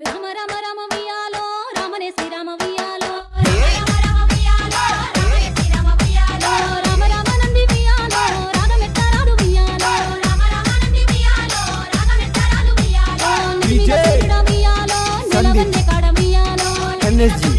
రామ రామ రామ వియాలో రామనే శ్రీరామ వియాలో రామ రామ వియాలో రామనే శ్రీరామ వియాలో రామ రామ నంది వియాలో రాగమెత్తరాదు వియాలో రామ రామ నంది వియాలో రాగమెత్తరాదు వియాలో నిజ వియాలో నెలవన్నే కాడ వియాలో ఎనర్జీ